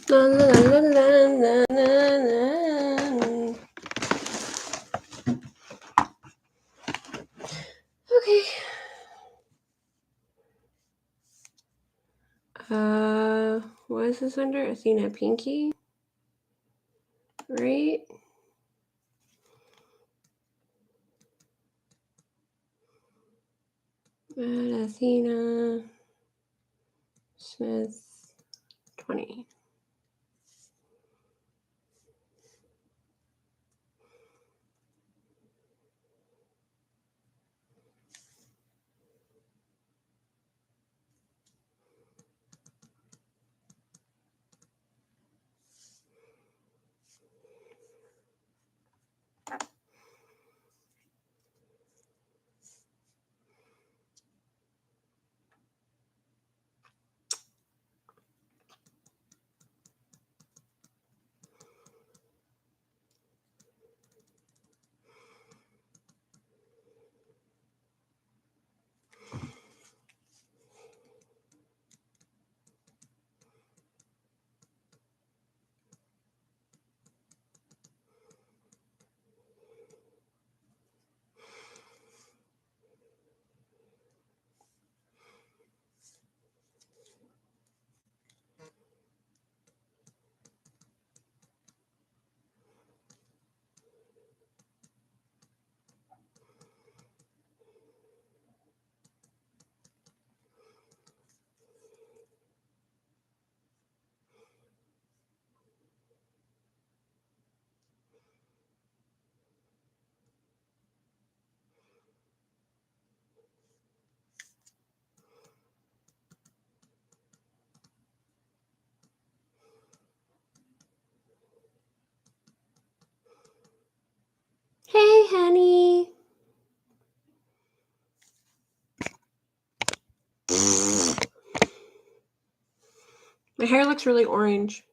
La, la, la, la, la, la. Okay. What is this under? Athena Pinky? Right? Athena Smith 20. Hey, honey. My hair looks really orange.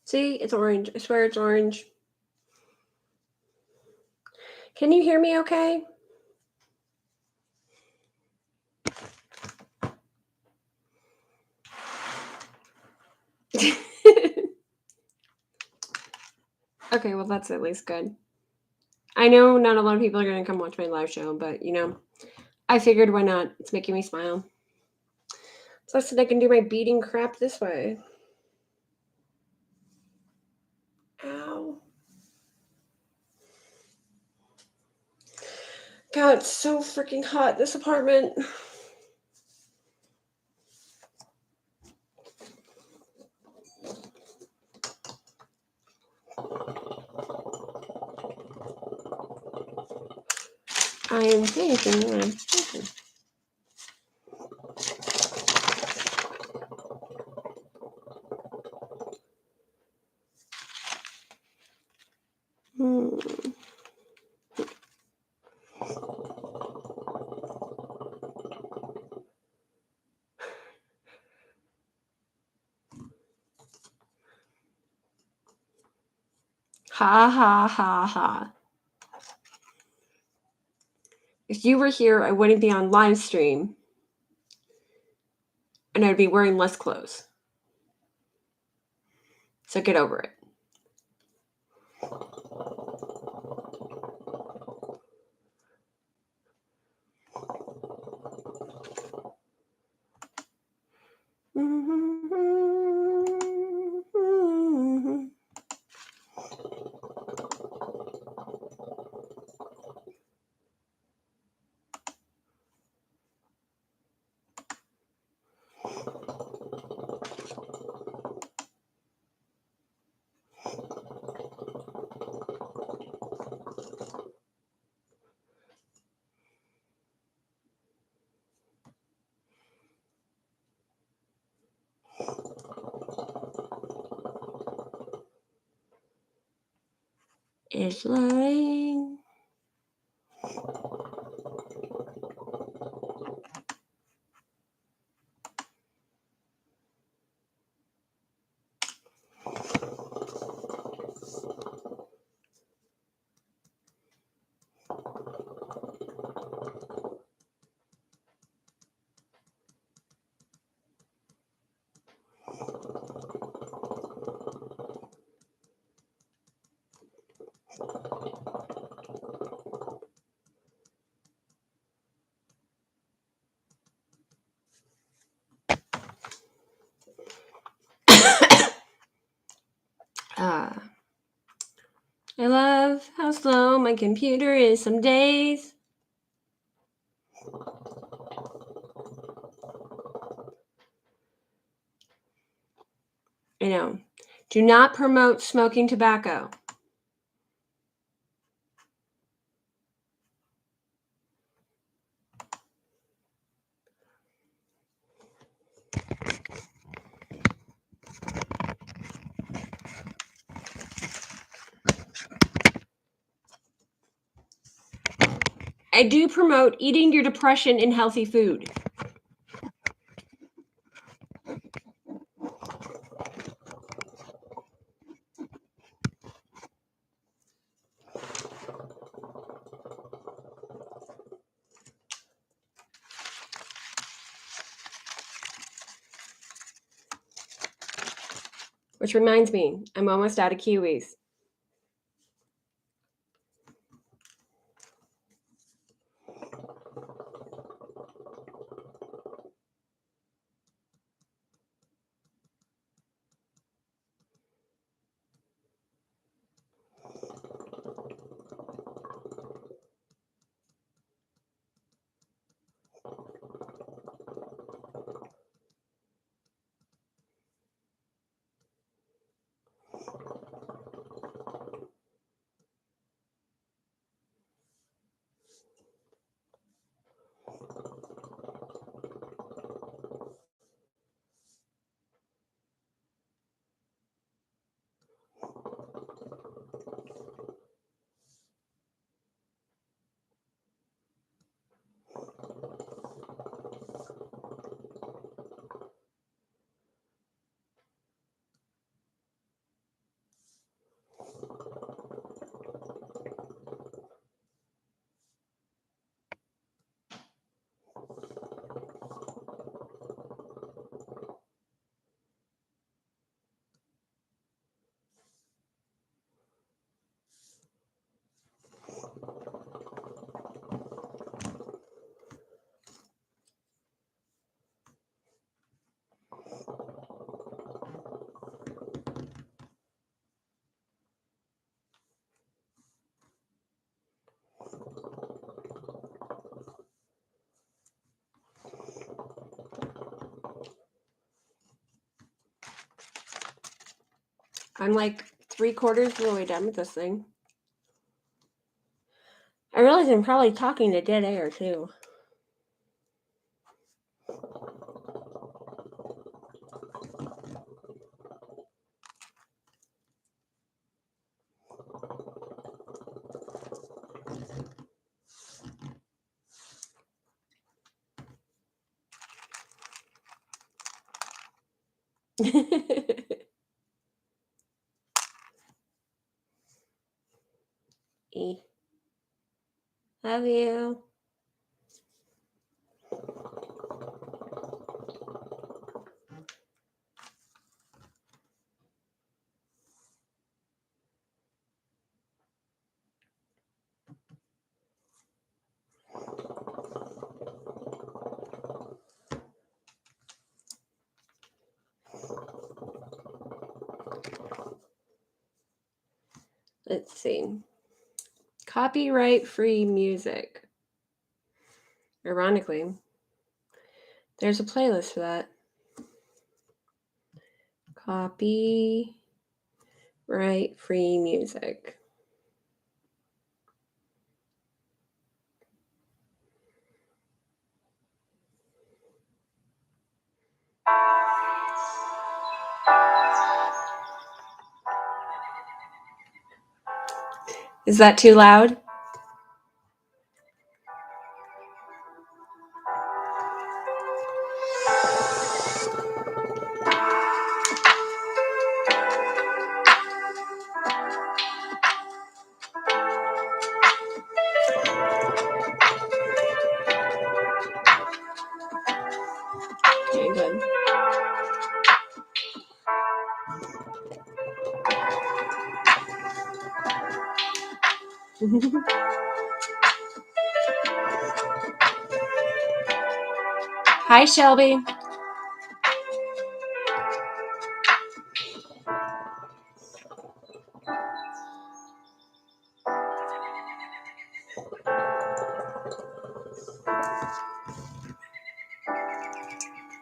See, it's orange. I swear it's orange. Can you hear me okay? Okay, well, that's at least good. I know not a lot of people are going to come watch my live show, but, you know, I figured why not? It's making me smile. Plus, I can do my beating crap this way. Ow. God, it's so freaking hot, this apartment. I am thinking. Ha ha ha ha. If you were here, I wouldn't be on live stream. And I'd be wearing less clothes. So get over it. It's lying. I love how slow my computer is some days. I know. Do not promote smoking tobacco. I do promote eating your depression in healthy food. Which reminds me, I'm almost out of kiwis. I'm like 3/4 of the way done with this thing. I realize I'm probably talking to dead air too. Love you. Let's see. Copyright-free music. Ironically, there's a playlist for that. Copyright-free music. Is that too loud? Okay, good. Hi, Shelby.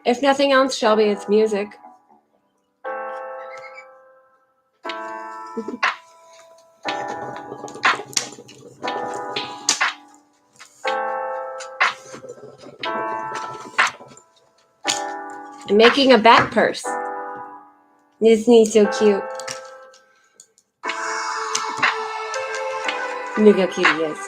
If nothing else, Shelby, it's music. I'm making a bat purse. Isn't he so cute? Look how cute he is.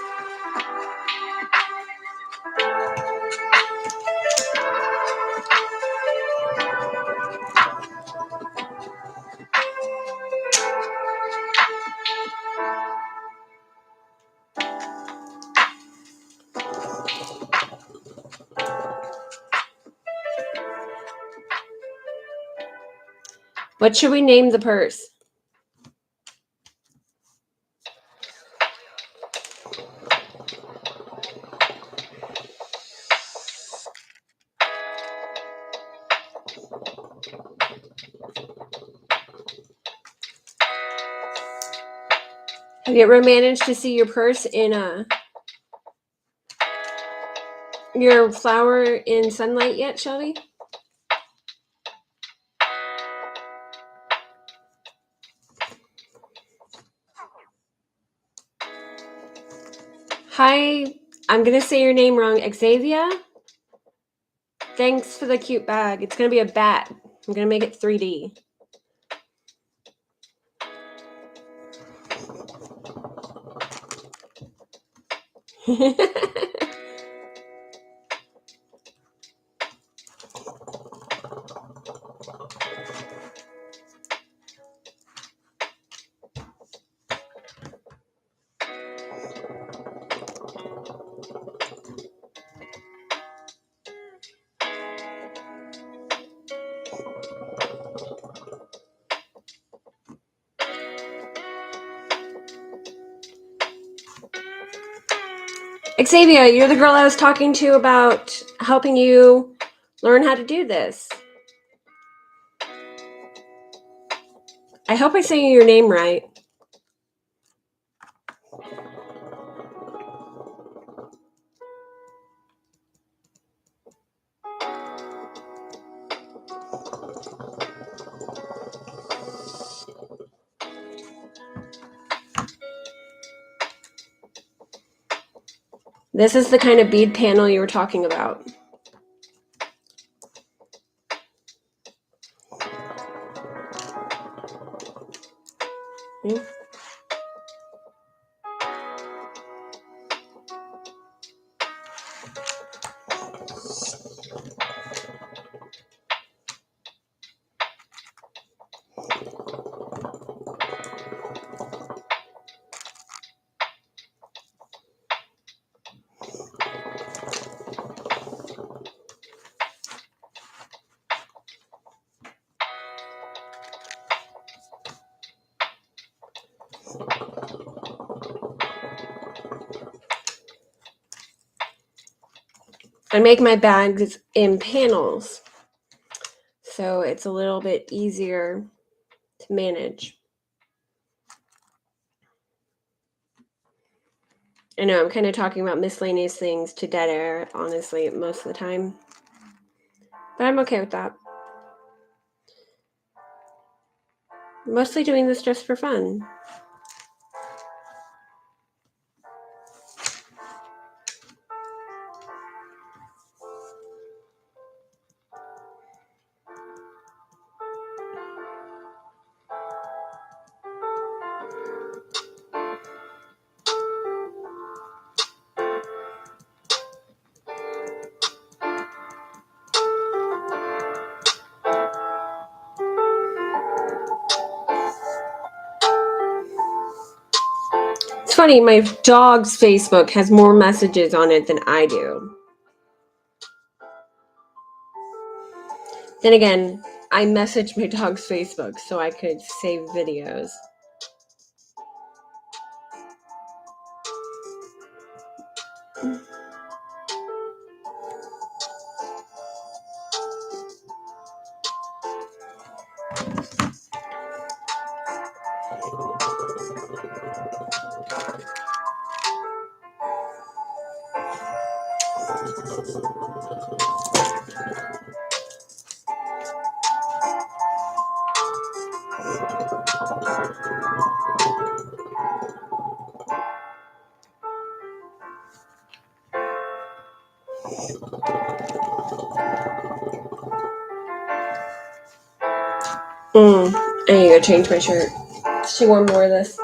What should we name the purse? Have you ever managed to see your purse in your flower in sunlight yet, Shelby? Hi, I'm going to say your name wrong. Xavier? Thanks for the cute bag. It's going to be a bat. I'm going to make it 3D. Xavier, you're the girl I was talking to about helping you learn how to do this. I hope I say your name right. This is the kind of bead panel you were talking about. I make my bags in panels, so it's a little bit easier to manage. I know I'm kind of talking about miscellaneous things to dead air, honestly, most of the time. But I'm okay with that. I'm mostly doing this just for fun. It's funny, my dog's Facebook has more messages on it than I do. Then again, I messaged my dog's Facebook so I could save videos. I need to go change my shirt. She wore more of this.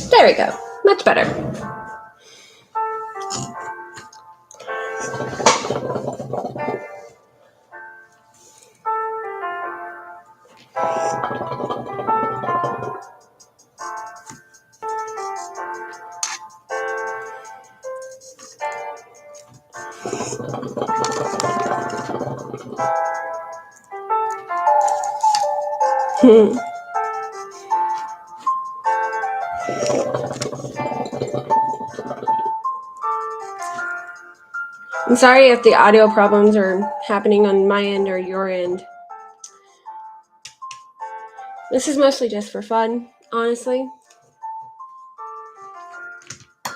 There we go. Much better. I'm sorry if the audio problems are happening on my end or your end. This is mostly just for fun, honestly. I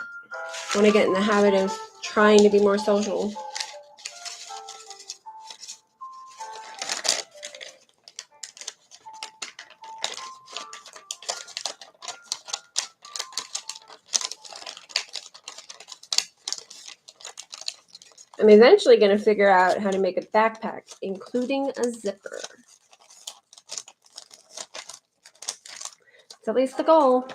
want to get in the habit of trying to be more social. I'm eventually going to figure out how to make a backpack, including a zipper. It's at least the goal.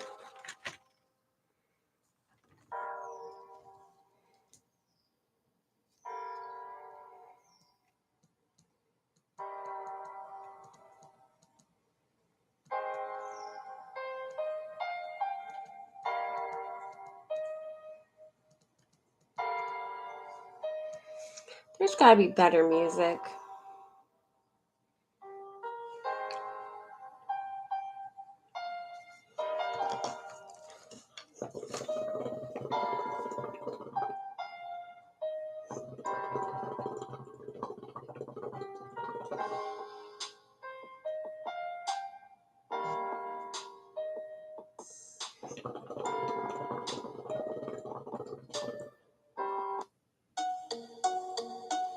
There's got to be better music.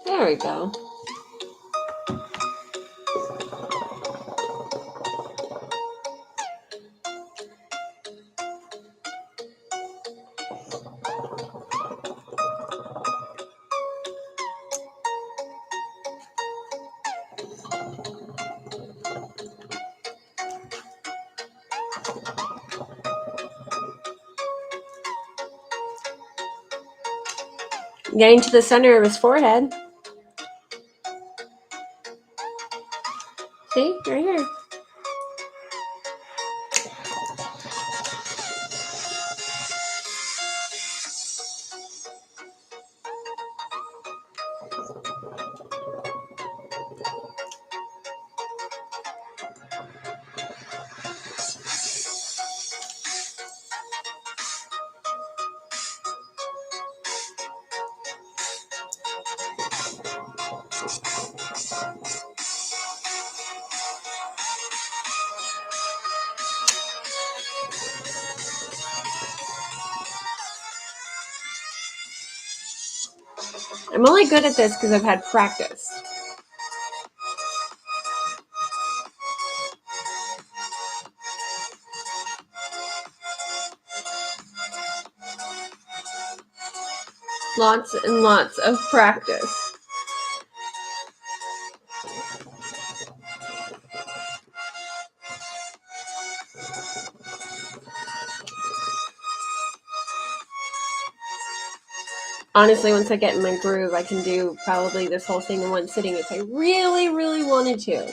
There we go. Getting to the center of his forehead. See? Right here. I'm only good at this because I've had practice. Lots and lots of practice. Honestly, once I get in my groove, I can do probably this whole thing in one sitting if I really, really wanted to.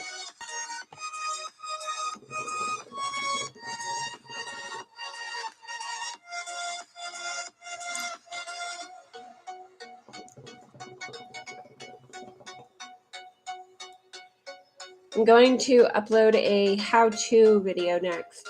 I'm going to upload a how-to video next.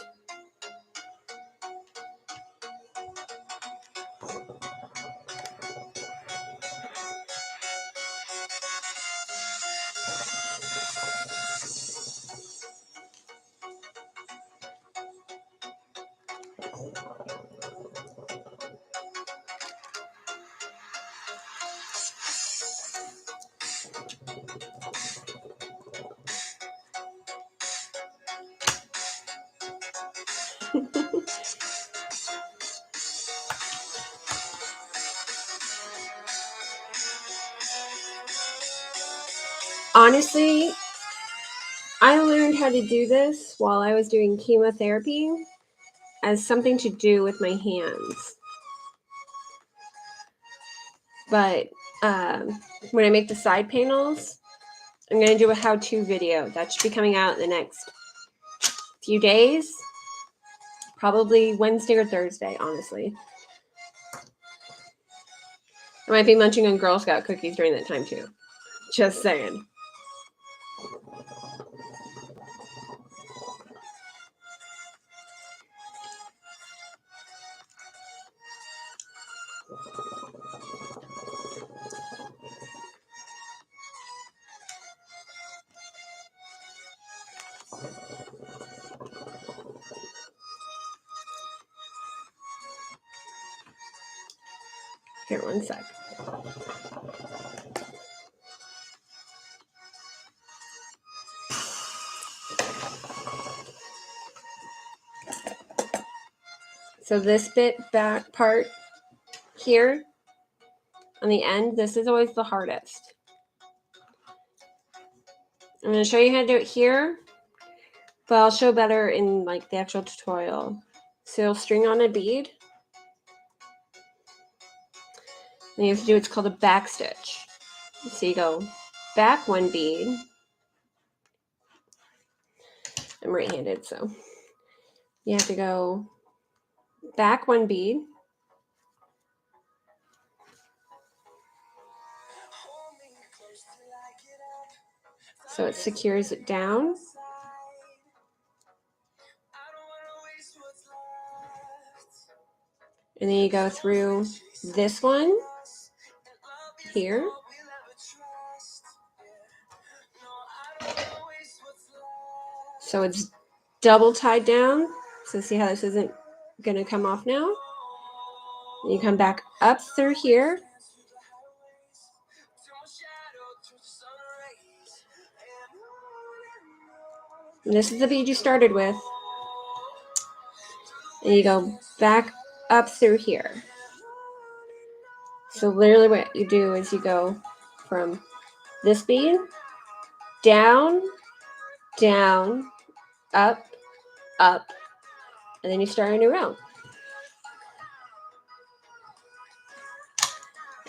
Honestly, I learned how to do this while I was doing chemotherapy as something to do with my hands. But when I make the side panels, I'm going to do a how-to video. That should be coming out in the next few days. Probably Wednesday or Thursday, honestly. I might be munching on Girl Scout cookies during that time, too. Just saying. Here, one sec. So this back part here on the end, this is always the hardest. I'm going to show you how to do it here, but I'll show better in like the actual tutorial. So you'll string on a bead. And you have to do what's called a back stitch. So you go back one bead. I'm right-handed, so you have to go back one bead. So it secures it down. And then you go through this one here. So it's double tied down. So see how this isn't going to come off now? And you come back up through here. And this is the bead you started with. And you go back up through here. So literally what you do is you go from this bead, down, down, up, up, and then you start a new row.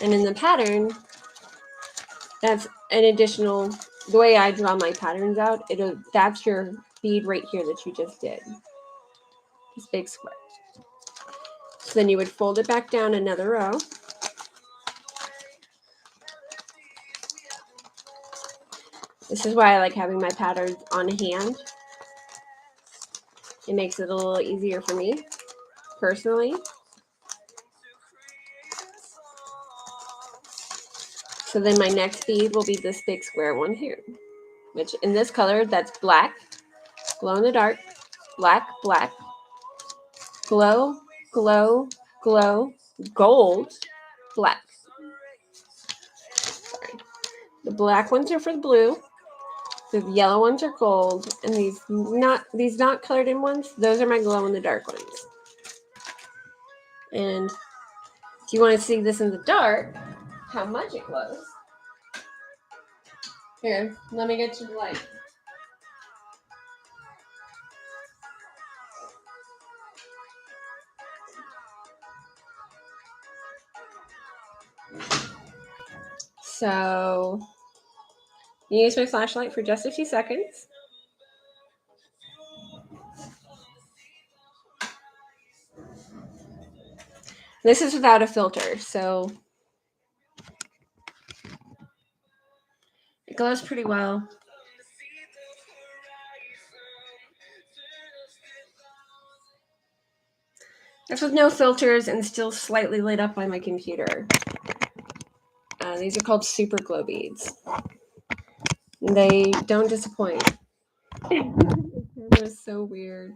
And in the pattern, that's an additional, the way I draw my patterns out, that's your bead right here that you just did. This big square. So then you would fold it back down another row. This is why I like having my patterns on hand. It makes it a little easier for me, personally. So then my next bead will be this big square one here, which in this color, that's black, glow in the dark, black, black, glow, glow, glow, gold, black. Sorry. The black ones are for the blue. The yellow ones are gold, and these not colored in ones, those are my glow in the dark ones. And if you want to see this in the dark, how much it glows. Here, let me get you the light. So, use my flashlight for just a few seconds. This is without a filter, so it glows pretty well. That's with no filters and still slightly lit up by my computer. These are called super glow beads. They don't disappoint. The camera is so weird.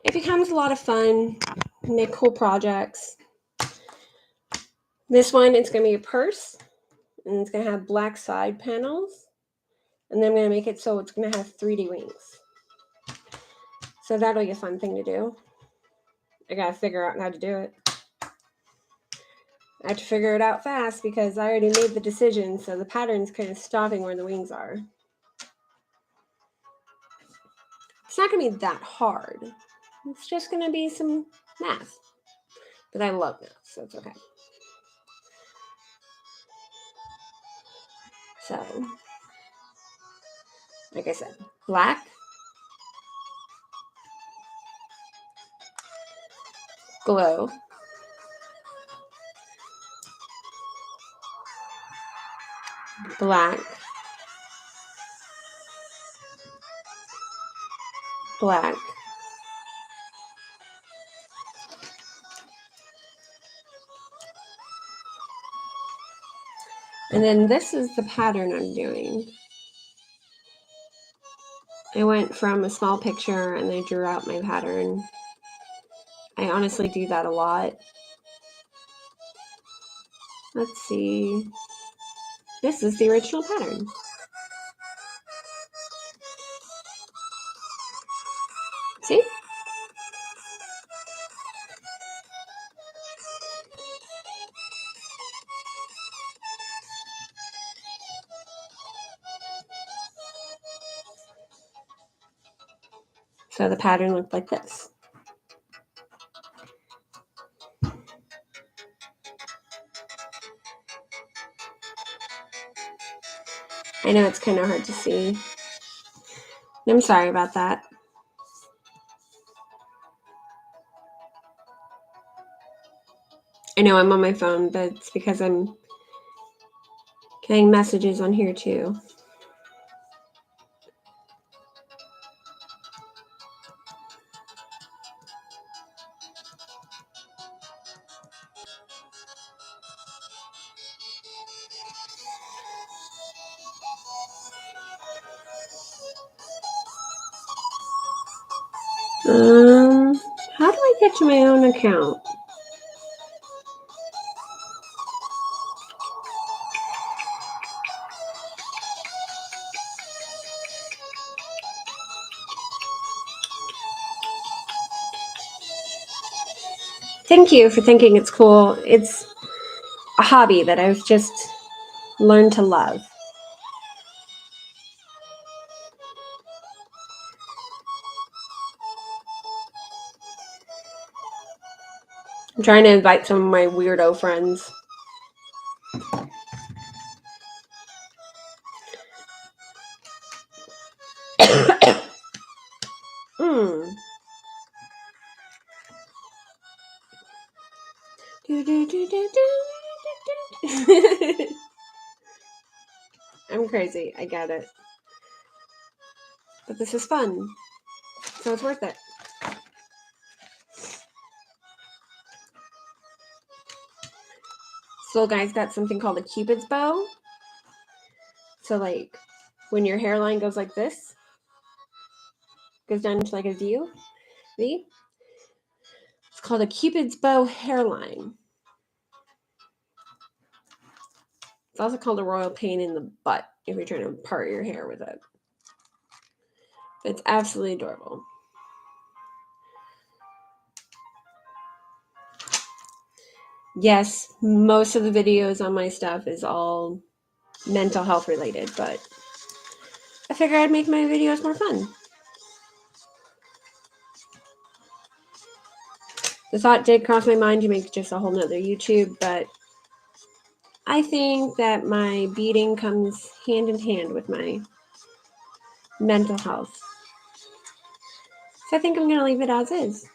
it becomes a lot of fun. Make cool projects. This one, it's going to be a purse, and it's going to have black side panels, and then I'm going to make it so it's going to have 3D wings. So that'll be a fun thing to do. I got to figure out how to do it. I have to figure it out fast because I already made the decision, so the pattern's kind of stopping where the wings are. It's not going to be that hard. It's just going to be some math. But I love math, so it's okay. So, like I said, black, glow, black, black, and then this is the pattern I'm doing. I went from a small picture and I drew out my pattern. I honestly do that a lot. Let's see. This is the original pattern. See? So the pattern looked like this. I know it's kind of hard to see. I'm sorry about that. I know I'm on my phone, but it's because I'm getting messages on here too. How do I get to my own account? Thank you for thinking it's cool. It's a hobby that I've just learned to love. I'm trying to invite some of my weirdo friends. I'm crazy. I get it. But this is fun. So it's worth it. So guys got something called a Cupid's bow. So like when your hairline goes like this, goes down into like a V. It's called a Cupid's bow hairline. It's also called a royal pain in the butt if you're trying to part your hair with it. It's absolutely adorable. Yes, most of the videos on my stuff is all mental health related, but I figured I'd make my videos more fun. The thought did cross my mind to make just a whole nother YouTube, but I think that my beading comes hand in hand with my mental health. So I think I'm going to leave it as is.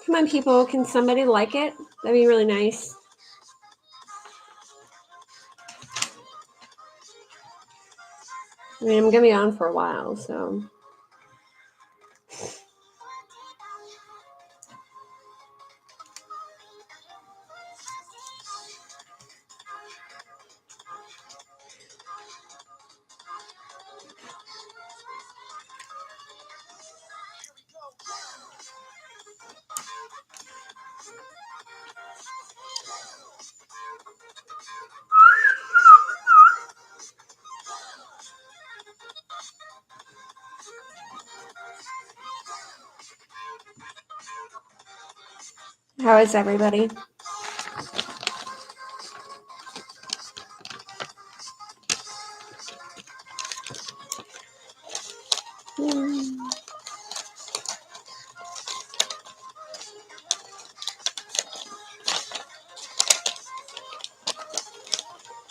Come on, people. Can somebody like it? That'd be really nice. I mean, I'm going to be on for a while, so... How is everybody?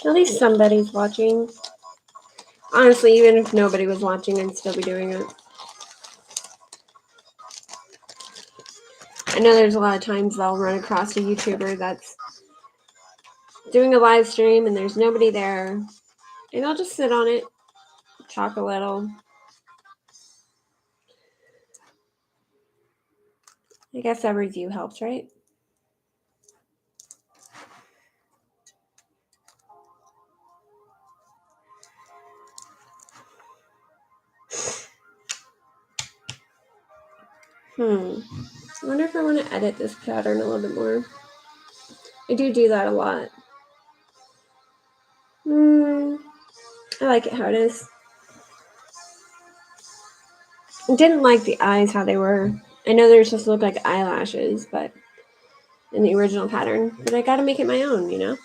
At least somebody's watching. Honestly, even if nobody was watching, I'd still be doing it. I know there's a lot of times I'll run across a YouTuber that's doing a live stream and there's nobody there. And I'll just sit on it, talk a little. I guess every view helps, right? I wonder if I want to edit this pattern a little bit more. I do that a lot. I like it how it is. I didn't like the eyes how they were. I know they're supposed to look like eyelashes, but in the original pattern. But I gotta make it my own, you know?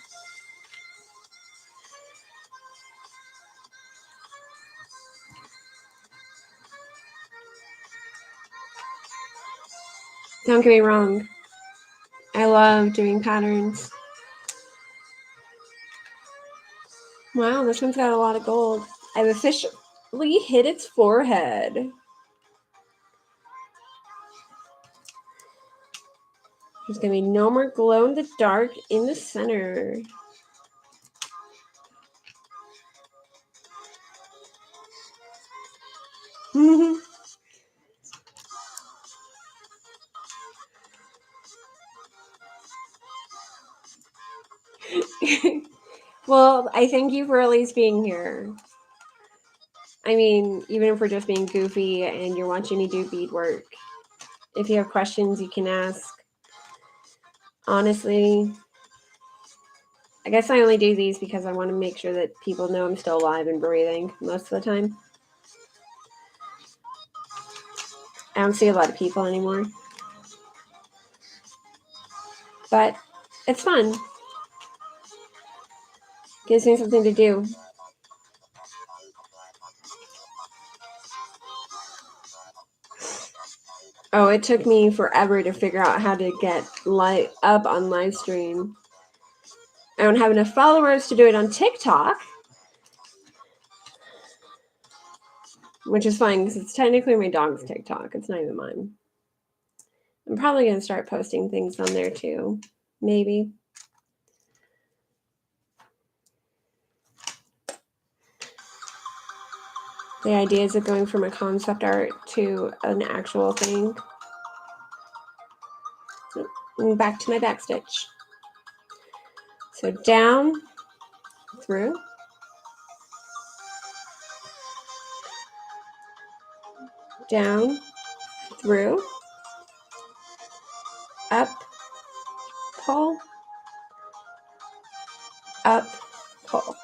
Don't get me wrong. I love doing patterns. Wow, this one's got a lot of gold. I've officially hit its forehead. There's gonna be no more glow in the dark in the center. Well, I thank you for at least being here. I mean, even if we're just being goofy and you're watching me do beadwork, if you have questions, you can ask. Honestly, I guess I only do these because I want to make sure that people know I'm still alive and breathing most of the time. I don't see a lot of people anymore. But it's fun. Gives me something to do. Oh, it took me forever to figure out how to get up on live stream. I don't have enough followers to do it on TikTok, which is fine because it's technically my dog's TikTok. It's not even mine. I'm probably going to start posting things on there too. Maybe. The idea is of going from a concept art to an actual thing. And back to my back stitch. So down, through, down, through, up, pull, up, pull.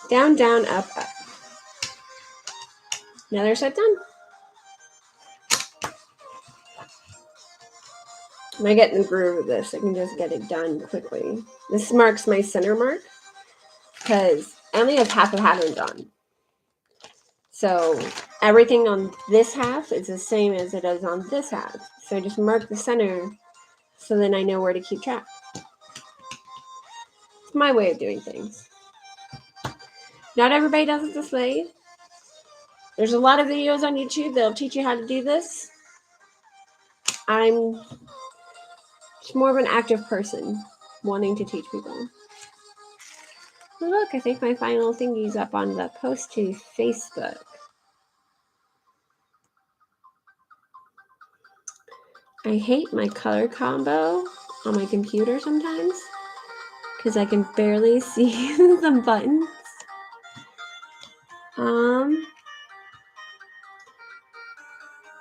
Down, down, up, up. Another set done. When I get in the groove of this, I can just get it done quickly. This marks my center mark because I only have half a pattern done. So everything on this half is the same as it is on this half. So I just mark the center so then I know where to keep track. It's my way of doing things. Not everybody does it this way. There's a lot of videos on YouTube that'll teach you how to do this. I'm just more of an active person wanting to teach people. Oh, look, I think my final thingy's up on the post to Facebook. I hate my color combo on my computer sometimes because I can barely see the buttons.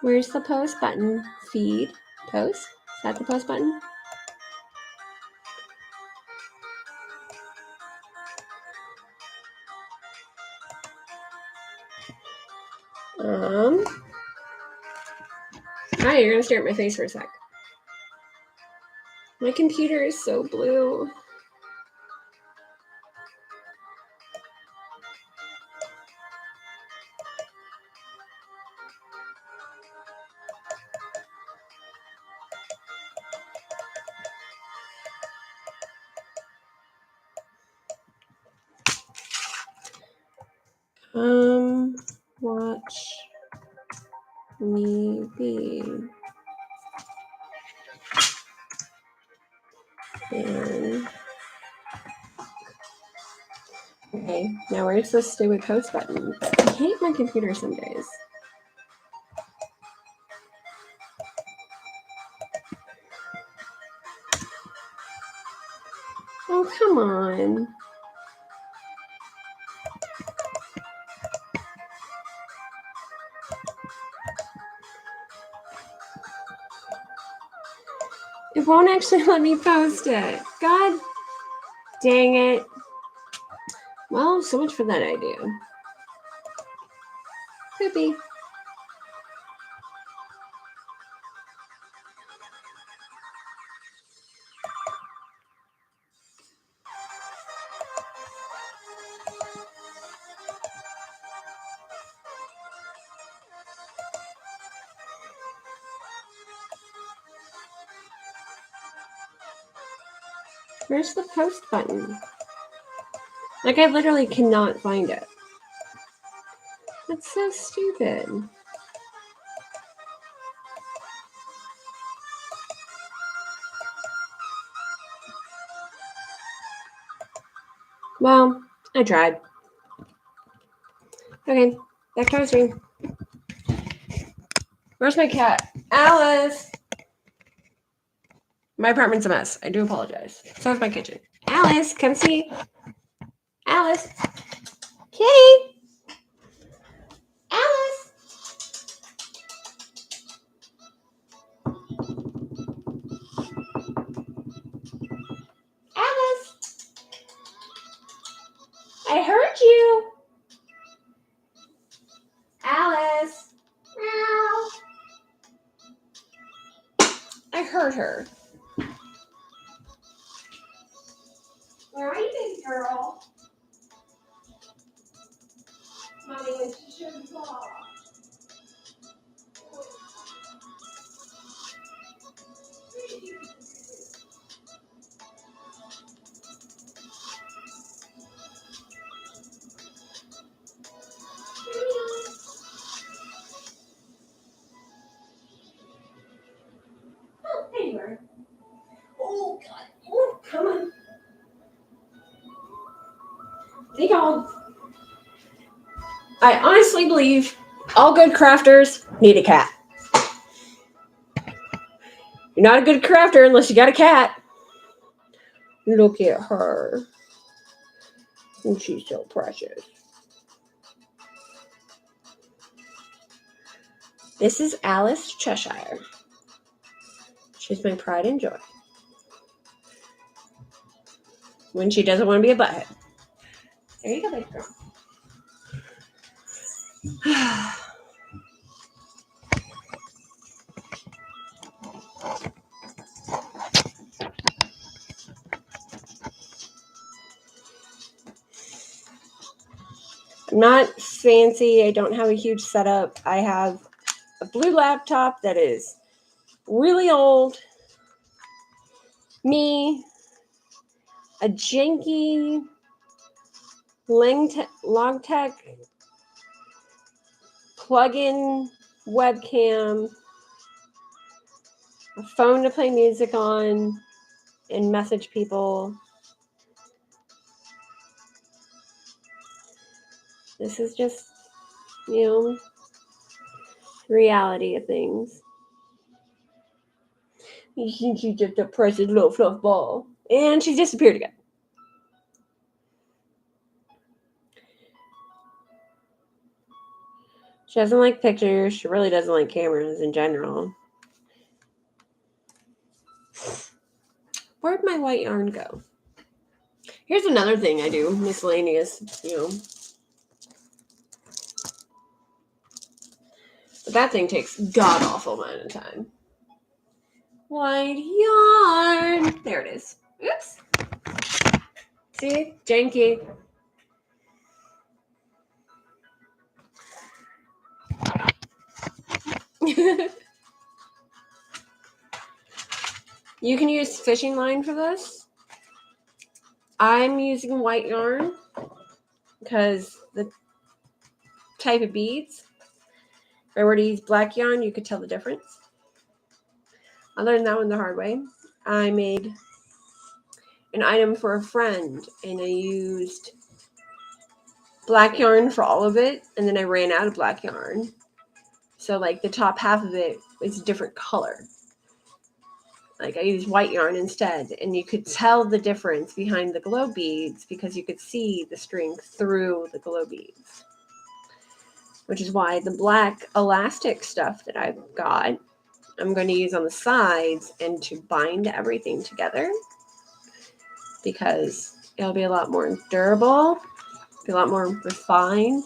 Where's the post button? Feed, post. Is that the post button? Hi, you're gonna stare at my face for a sec. My computer is so blue. Watch me be. And okay, now where's the stupid post button? I hate my computer some days. Oh, come on. It won't actually let me post it. God dang it. Well, so much for that idea. Poopy. Where's the post button? Like, I literally cannot find it. That's so stupid. Well, I tried. Okay, back to our stream. Where's my cat? Alice! My apartment's a mess. I do apologize. So is my kitchen. Alice, come see. Alice. Kitty. Alice. Alice. I heard you. Alice. Meow. I heard her. Where are you, big girl? Mommy went to show you off. Oh, there you are. Oh, God. Oh, come on. Take on. I honestly believe all good crafters need a cat. You're not a good crafter unless you got a cat. Look at her. And she's so precious. This is Alice Cheshire. She's my pride and joy. When she doesn't want to be a butthead. There you go, baby girl. I'm not fancy. I don't have a huge setup. I have a blue laptop that is really old. Me, a janky Logitech plug-in webcam, a phone to play music on and message people. This is just, reality of things. You think she's just a precious little fluff ball. And she's disappeared again. She doesn't like pictures. She really doesn't like cameras in general. Where'd my white yarn go? Here's another thing I do, miscellaneous, But that thing takes god-awful amount of time. White yarn. There it is. Oops. See? Janky. You can use fishing line for this. I'm using white yarn because the type of beads. If I were to use black yarn, you could tell the difference. I learned that one the hard way. I made an item for a friend, and I used black yarn for all of it, and then I ran out of black yarn. So, like, the top half of it was a different color. Like, I used white yarn instead, and you could tell the difference behind the glow beads because you could see the string through the glow beads. Which is why the black elastic stuff that I've got, I'm going to use on the sides and to bind everything together because it'll be a lot more durable, be a lot more refined,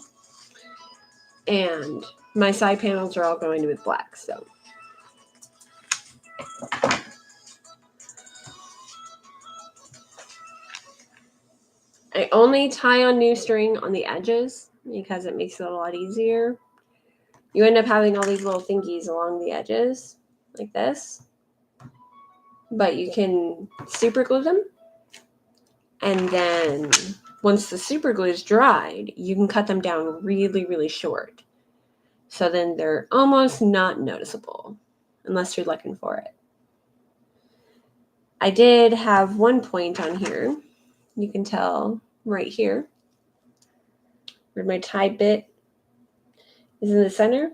and my side panels are all going to be black. So I only tie on new string on the edges because it makes it a lot easier. You end up having all these little thingies along the edges like this, but you can super glue them. And then once the super glue is dried, you can cut them down really, really short. So then they're almost not noticeable unless you're looking for it. I did have one point on here. You can tell right here where my tie bit is in the center.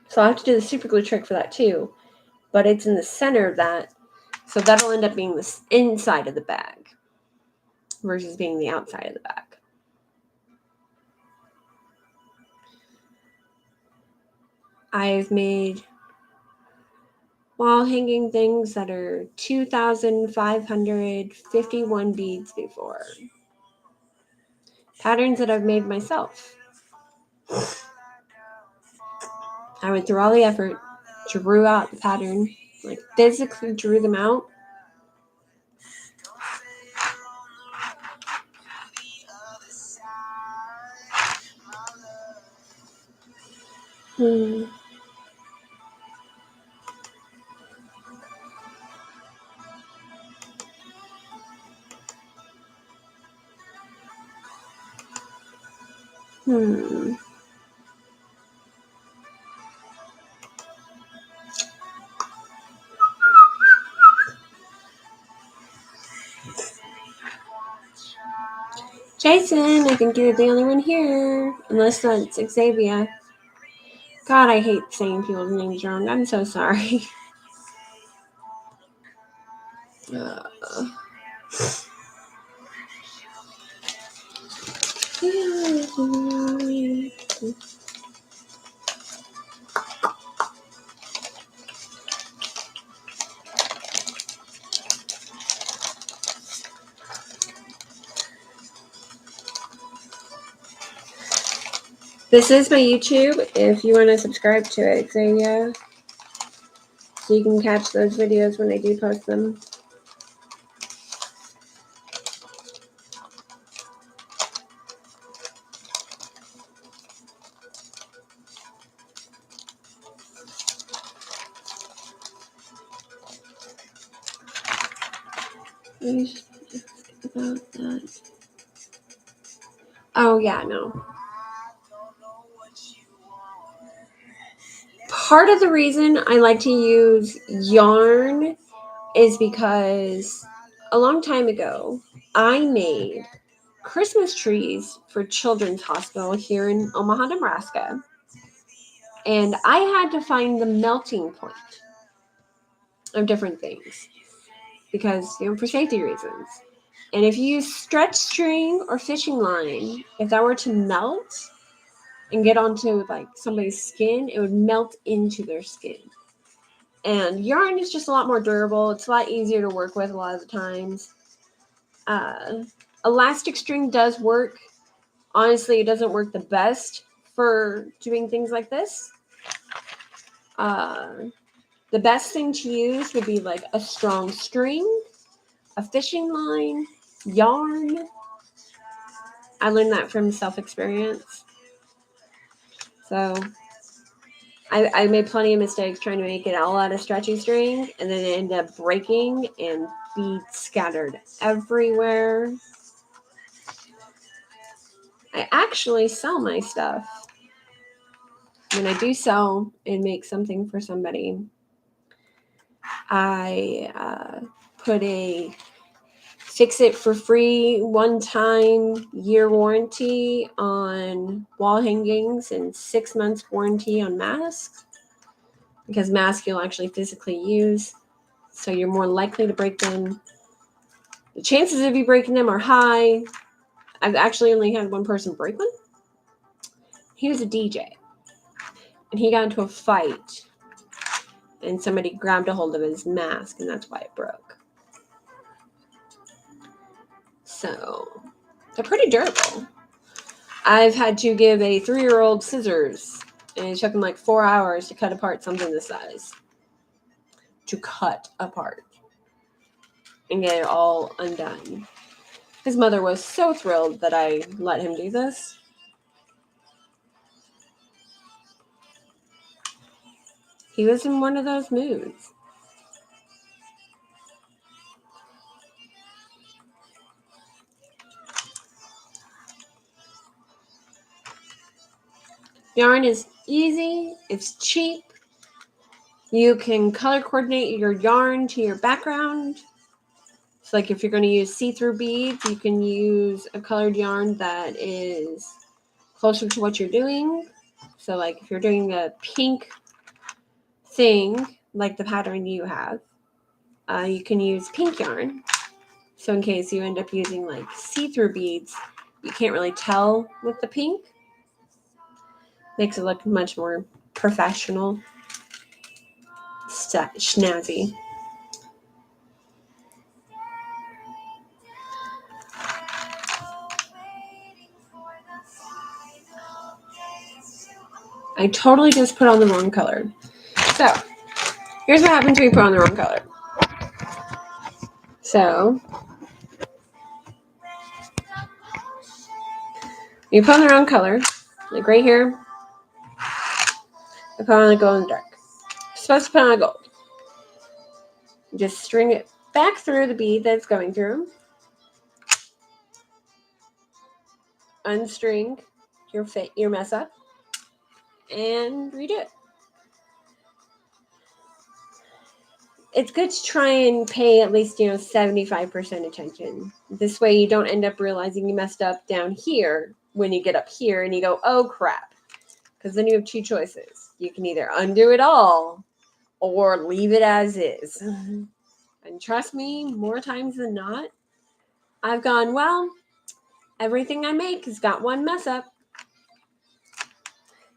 So I'll have to do the super glue trick for that too. But it's in the center of that. So that'll end up being the inside of the bag versus being the outside of the bag. I've made wall hanging things that are 2,551 beads before. Patterns that I've made myself. I went through all the effort, drew out the pattern, like physically drew them out. Jason, I think you're the only one here. Unless that's Xavier. God, I hate saying people's names wrong. I'm so sorry. This is my YouTube. If you want to subscribe to it, Xavier, so you can catch those videos when I do post them. About that. Oh yeah, no. Part of the reason I like to use yarn is because a long time ago I made Christmas trees for Children's Hospital here in Omaha, Nebraska. And I had to find the melting point of different things because, for safety reasons. And if you use stretch string or fishing line, if that were to melt and get onto like somebody's skin, it would melt into their skin. And yarn is just a lot more durable. It's a lot easier to work with a lot of the times. Elastic string does work. Honestly, it doesn't work the best for doing things like this. The best thing to use would be like a strong string, a fishing line, yarn. I learned that from self-experience. So I made plenty of mistakes trying to make it all out of stretchy string, and then it ended up breaking and beads scattered everywhere. I actually sell my stuff. When I do sell and make something for somebody, I put a fix it for free one-time year warranty on wall hangings and 6 months warranty on masks, because masks you'll actually physically use, so you're more likely to break them. The chances of you breaking them are high. I've actually only had one person break one. He was a DJ, and he got into a fight, and somebody grabbed a hold of his mask, and that's why it broke. So they're pretty durable. I've had to give a 3-year-old scissors, and it took him like 4 hours to cut apart something this size. To cut apart and get it all undone. His mother was so thrilled that I let him do this. He was in one of those moods. Yarn is easy, it's cheap. You can color coordinate your yarn to your background. So like if you're going to use see-through beads, you can use a colored yarn that is closer to what you're doing. So like if you're doing a pink thing, like the pattern you have, you can use pink yarn. So in case you end up using like see-through beads, you can't really tell with the pink. Makes it look much more professional, snazzy. I totally just put on the wrong color. So here's what happens when you put on the wrong color. So you put on the wrong color, like right here, I put on the gold and dark. You're supposed to put on gold. You just string it back through the bead that it's going through. Unstring your mess up and redo it. It's good to try and pay at least 75% attention. This way you don't end up realizing you messed up down here when you get up here and you go, oh crap. Because then you have two choices. You can either undo it all or leave it as is. And trust me, more times than not, I've gone, well, everything I make has got one mess up.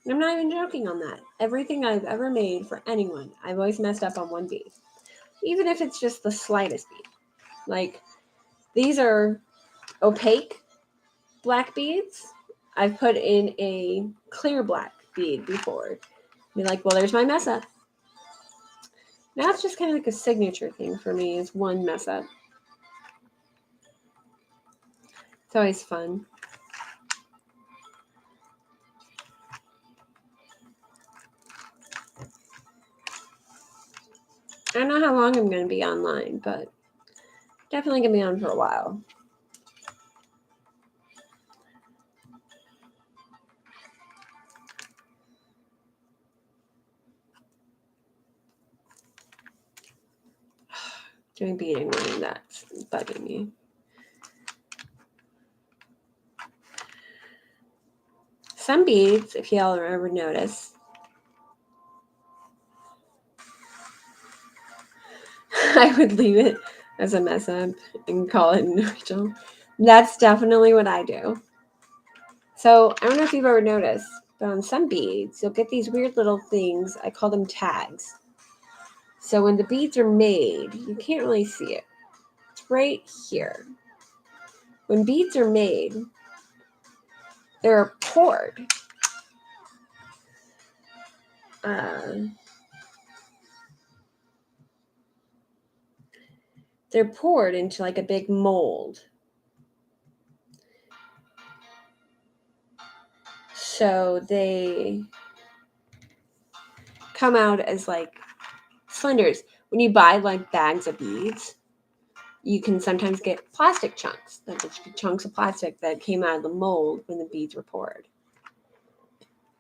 And I'm not even joking on that. Everything I've ever made for anyone, I've always messed up on one bead. Even if it's just the slightest bead. Like, these are opaque black beads. I've put in a clear black bead before. Be like, well, there's my mess up. Now it's just kind of like a signature thing for me, is one mess up. It's always fun. I don't know how long I'm going to be online, but definitely going to be on for a while. Doing beading learning, that's bugging me. Some beads, if y'all ever notice, I would leave it as a mess up and call it neutral. That's definitely what I do. So I don't know if you've ever noticed, but on some beads, you'll get these weird little things. I call them tags. So when the beads are made, you can't really see it. It's right here. When beads are made, they're poured. they're poured into like a big mold. So they come out as like cylinders. When you buy like bags of beads, you can sometimes get plastic chunks, like chunks of plastic that came out of the mold when the beads were poured.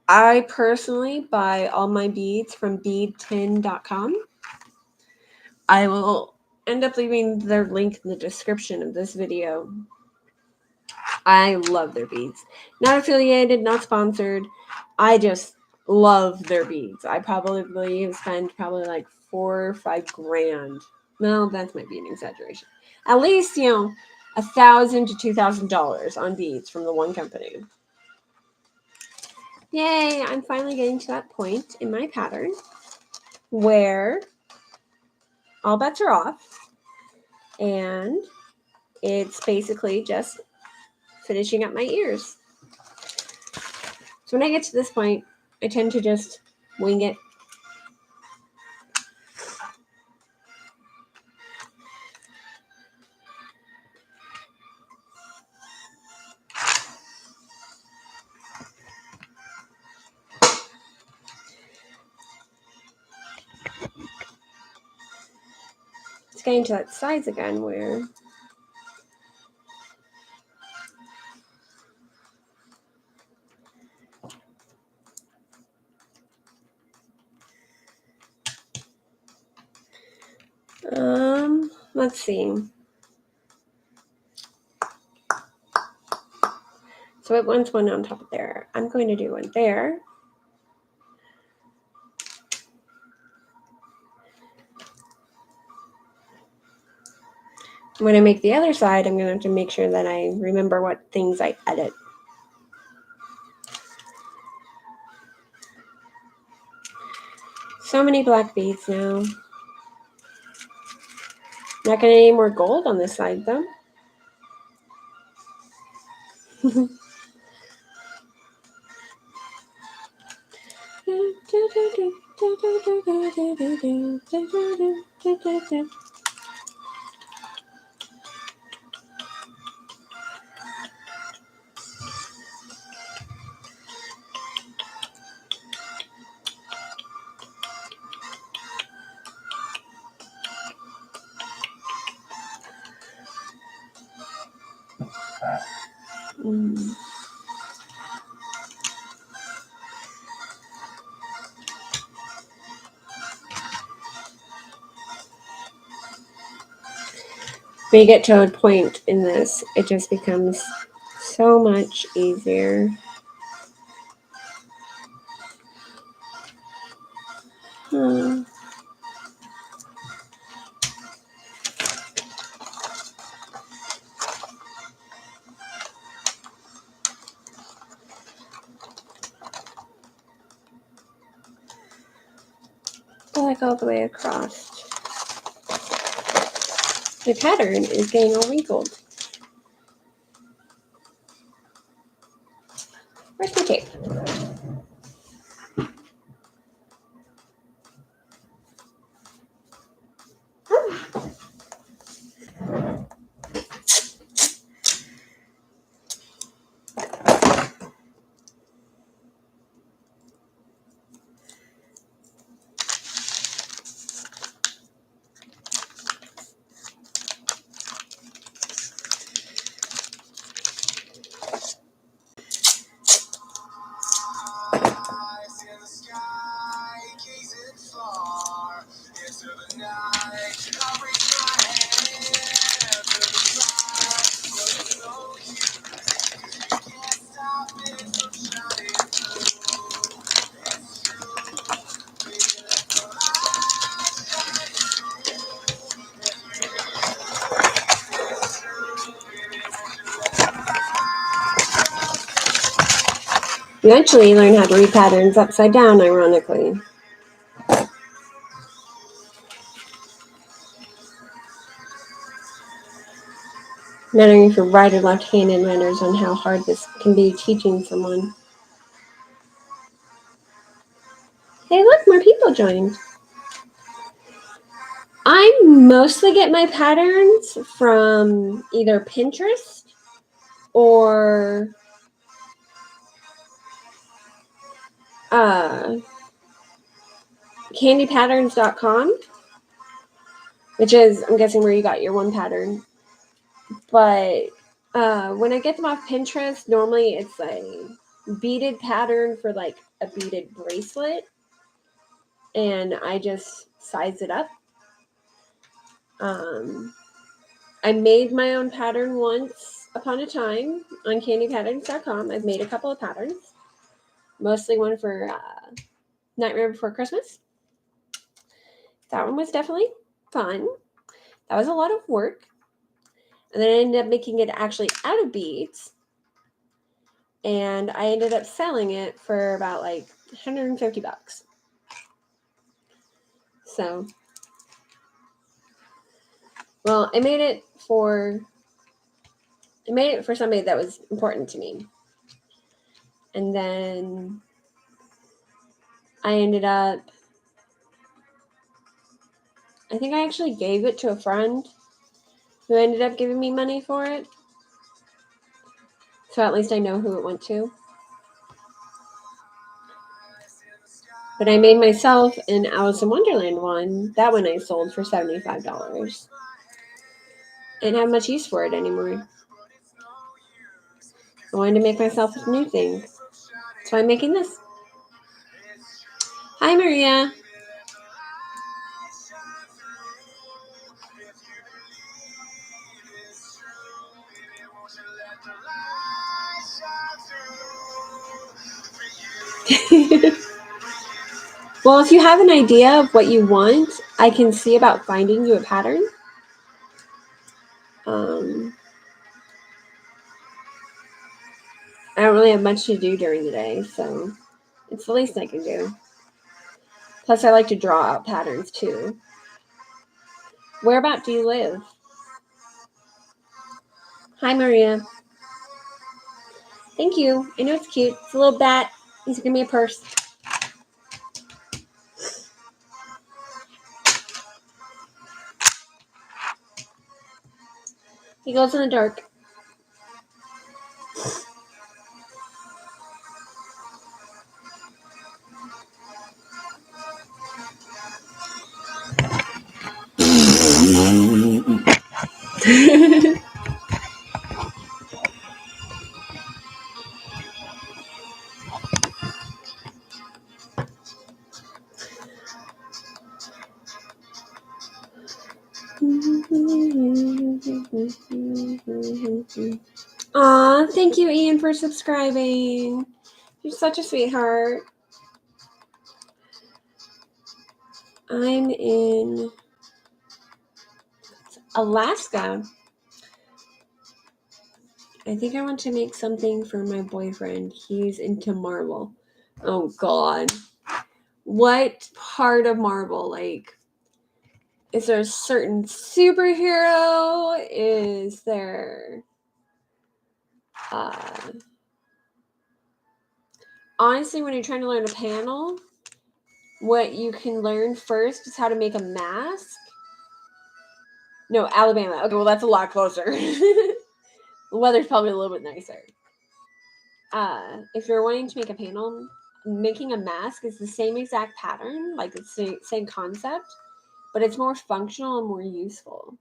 I personally buy all my beads from beadtin.com. I will end up leaving their link in the description of this video. I love their beads. Not affiliated, not sponsored. I just love their beads. I probably have spent like 4 or 5 grand. No, that might be an exaggeration. At least, $1,000 to $2,000 on beads from the one company. Yay, I'm finally getting to that point in my pattern where all bets are off and it's basically just finishing up my ears. So when I get to this point, I tend to just wing it. It's getting to that size again where let's see. So it wants one on top of there. I'm going to do one there. When I make the other side, I'm going to have to make sure that I remember what things I edit. So many black beads now. Not getting any more gold on this side though. When you get to a point in this, it just becomes so much easier. Go like all the way across. The pattern is getting all wrinkled. Where's my tape? Eventually, you learn how to read patterns upside down, ironically. Not knowing if you're right or left-handed matters on how hard this can be teaching someone. Hey, look, more people joined. I mostly get my patterns from either Pinterest or candypatterns.com, which is, I'm guessing, where you got your one pattern. But when I get them off Pinterest, normally it's a beaded pattern for like a beaded bracelet, and I just size it up. I made my own pattern once upon a time on candypatterns.com. I've made a couple of patterns, mostly one for Nightmare Before Christmas. That one was definitely fun. That was a lot of work. And then I ended up making it actually out of beads. And I ended up selling it for about like $150. So, well, I made it for somebody that was important to me. And then I ended up, I think I actually gave it to a friend who ended up giving me money for it. So at least I know who it went to. But I made myself an Alice in Wonderland one. That one I sold for $75. I didn't have much use for it anymore. I wanted to make myself a new thing. That's why I'm making this. Hi, Maria. Well, if you have an idea of what you want, I can see about finding you a pattern. I don't really have much to do during the day, so it's the least I can do. Plus, I like to draw out patterns too. Whereabout do you live? Hi, Maria. Thank you. I know it's cute. It's a little bat. He's gonna be a purse. He goes in the dark. Aw, thank you, Ian, for subscribing. You're such a sweetheart. I'm in Alaska. I think I want to make something for my boyfriend. He's into Marvel. Oh, God. What part of Marvel? Like, is there a certain superhero? Is there... honestly, when you're trying to learn a panel, what you can learn first is how to make a mask. No, Alabama. Okay, well, that's a lot closer. The weather's probably a little bit nicer. If you're wanting to make a panel, making a mask is the same exact pattern, like it's the same concept, but it's more functional and more useful.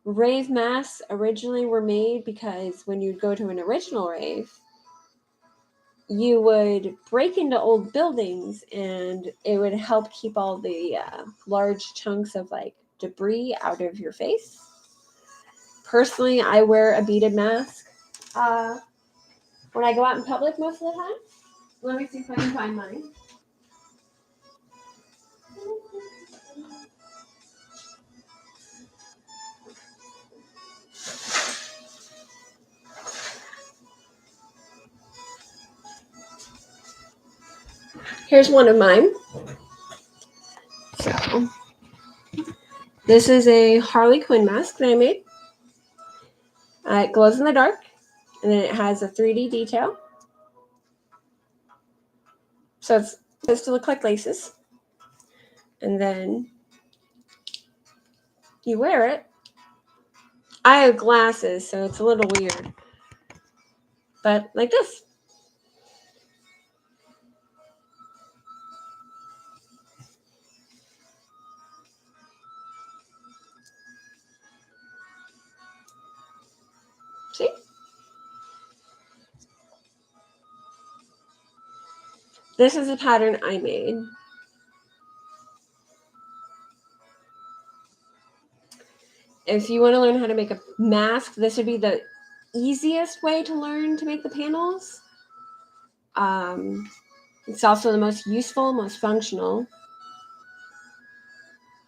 Rave masks originally were made because when you'd go to an original rave, you would break into old buildings and it would help keep all the large chunks of like debris out of your face. Personally, I wear a beaded mask when I go out in public most of the time. Let me see if I can find mine. Here's one of mine. So, this is a Harley Quinn mask that I made. It glows in the dark, and then it has a 3D detail. So it's supposed to look like laces. And then You wear it. I have glasses, so it's a little weird. But like this. See? This is a pattern I made. If you want to learn how to make a mask, this would be the easiest way to learn to make the panels. It's also the most useful, most functional.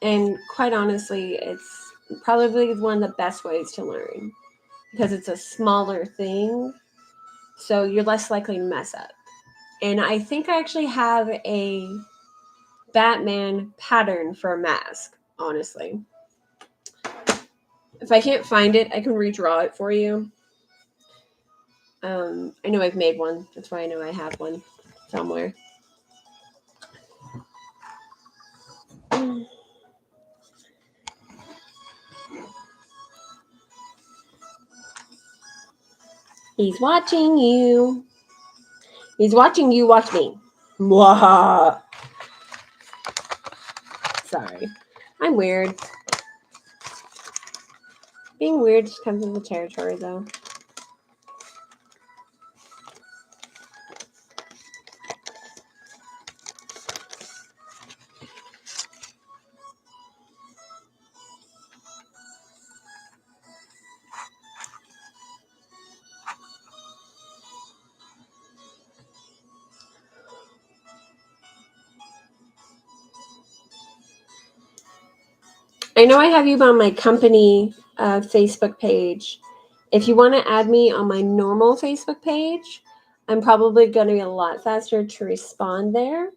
And quite honestly, it's probably one of the best ways to learn because it's a smaller thing, so you're less likely to mess up. And I think I actually have a Batman pattern for a mask, honestly. If I can't find it, I can redraw it for you. I know I've made one. That's why I know I have one somewhere. He's watching you. He's watching you watch me. Mwah. Sorry. I'm weird. Being weird just comes with the territory, though. I know I have you on my company Facebook page. If you want to add me on my normal Facebook page, I'm probably going to be a lot faster to respond there.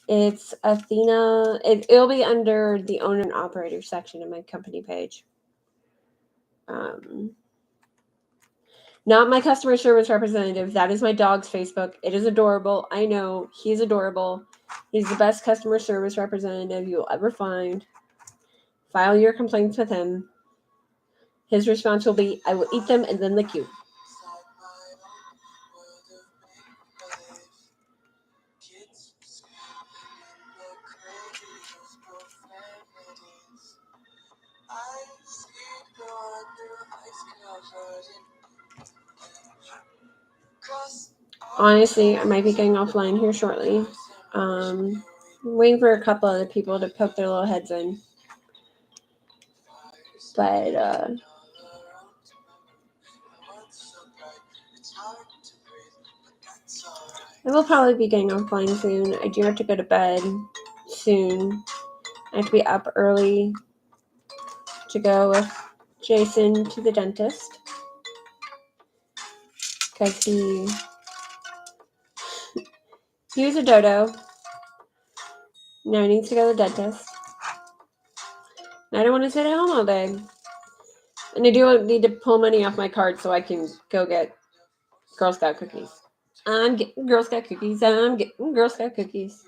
It's Athena. It'll be under the owner and operator section of my company page. Not my customer service representative. That is my dog's Facebook. It is adorable. I know. He's adorable. He's the best customer service representative you'll ever find. File your complaints with him. His response will be, I will eat them and then lick you. Honestly, I might be getting offline here shortly. I'm waiting for a couple other people to poke their little heads in. But I will probably be getting offline soon. I do have to go to bed soon. I have to be up early to go with Jason to the dentist because he was a dodo. Now he needs to go to the dentist. And I don't want to sit at home all day. And I do need to pull money off my card so I can go get Girl Scout cookies. I'm getting Girl Scout cookies. I'm getting Girl Scout cookies.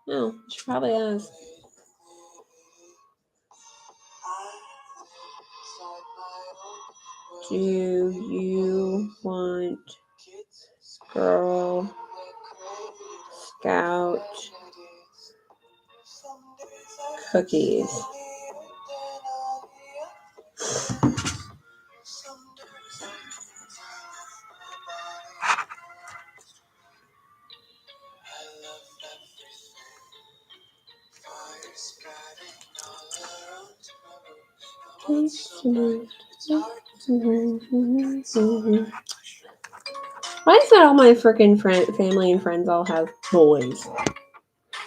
No, she probably has. Do you want Girl Scout cookies? Why is that all my freaking family and friends all have boys?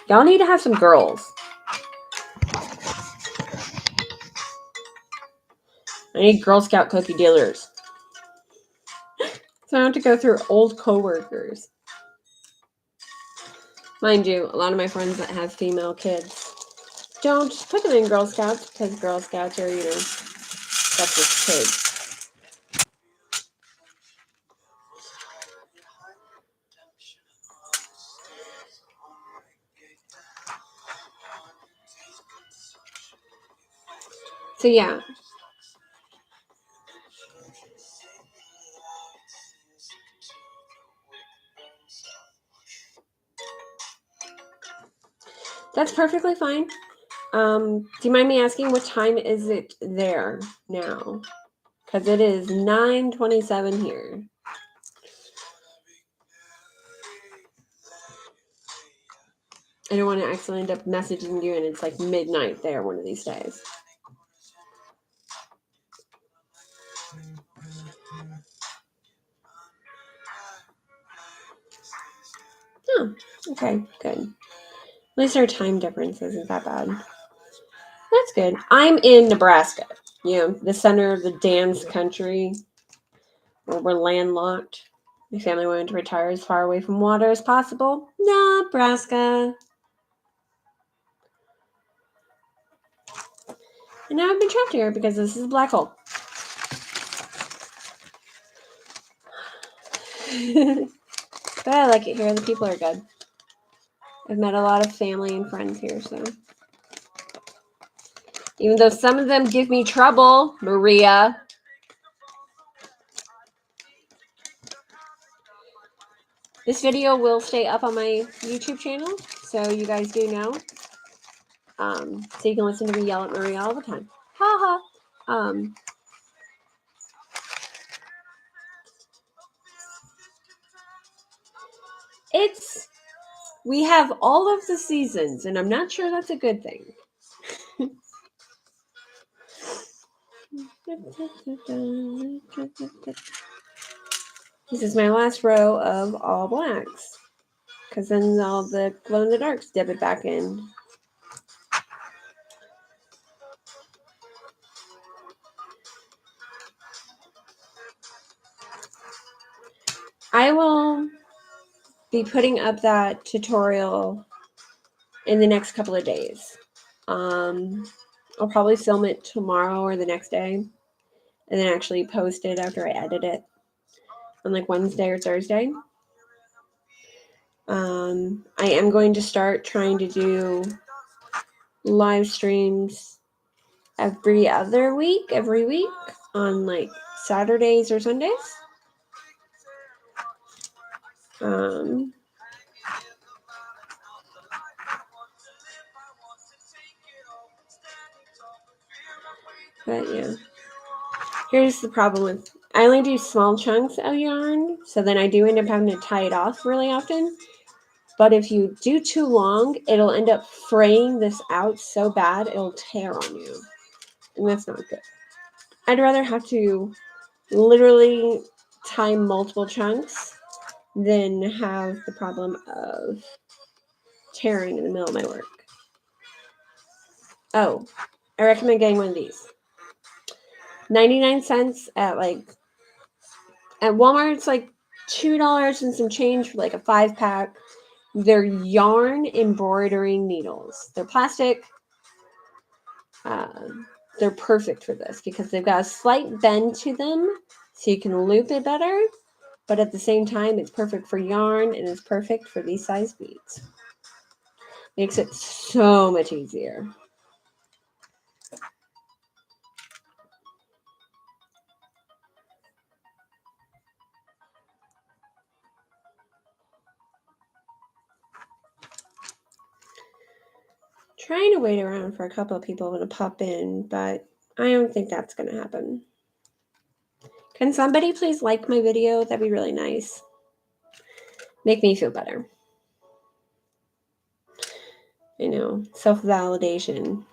Y'all need to have some girls. I need Girl Scout cookie dealers. So I have to go through old coworkers. Mind you, a lot of my friends that have female kids don't put them in Girl Scouts because Girl Scouts are, sexist kids. So yeah. That's perfectly fine. Do you mind me asking what time is it there now? Because it is 9:27 here. I don't want to accidentally end up messaging you and it's like midnight there one of these days. Oh, okay, good. At least our time difference isn't that bad. That's good. I'm in Nebraska, the center of the dance country where we're landlocked. My family wanted to retire as far away from water as possible. Nebraska. And now I've been trapped here because this is a black hole. But I like it here. The people are good. I've met a lot of family and friends here, so. Even though some of them give me trouble, Maria. This video will stay up on my YouTube channel, so you guys do know. So you can listen to me yell at Maria all the time. Ha ha. We have all of the seasons, and I'm not sure that's a good thing. This is my last row of all blacks, because then all the glow-in-the-darks dip it back in. I will be putting up that tutorial in the next couple of days. I'll probably film it tomorrow or the next day, and then actually post it after I edit it on like Wednesday or Thursday. I am going to start trying to do live streams every week on like Saturdays or Sundays. But yeah, here's the problem with, I only do small chunks of yarn, so then I do end up having to tie it off really often. But if you do too long, it'll end up fraying this out so bad it'll tear on you, and that's not good. I'd rather have to literally tie multiple chunks than have the problem of tearing in the middle of my work. Oh, I recommend getting one of these. 99 cents at Walmart. It's like $2 and some change for like a 5-pack. They're yarn embroidery needles. They're plastic. They're perfect for this because they've got a slight bend to them, so you can loop it better. But at the same time, it's perfect for yarn and it's perfect for these size beads. Makes it so much easier. Trying to wait around for a couple of people to pop in, but I don't think that's going to happen. Can somebody please like my video? That'd be really nice. Make me feel better. I know, self-validation.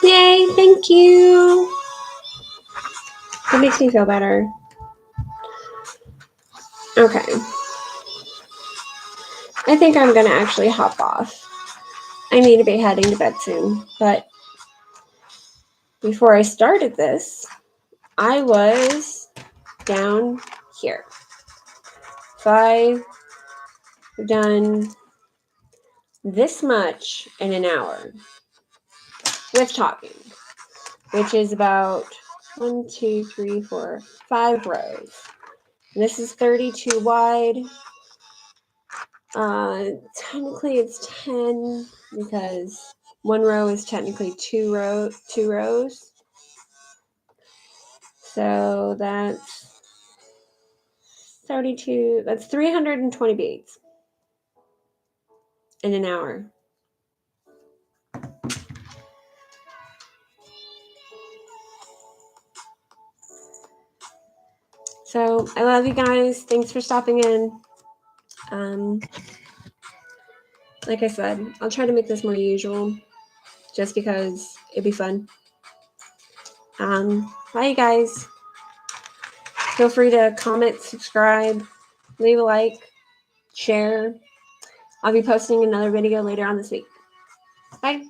Yay, thank you. That makes me feel better. Okay. I think I'm going to actually hop off. I need to be heading to bed soon, but before I started this, I was down here. So I've done this much in an hour with talking, which is about 1, 2, 3, 4, 5 rows. And this is 32 wide. Technically it's 10 because one row is technically two rows. So that's 32, that's 320 beads in an hour. So I love you guys. Thanks for stopping in. Like I said, I'll try to make this more usual just because it'd be fun. Bye, you guys. Feel free to comment, subscribe, leave a like, share. I'll be posting another video later on this week. Bye.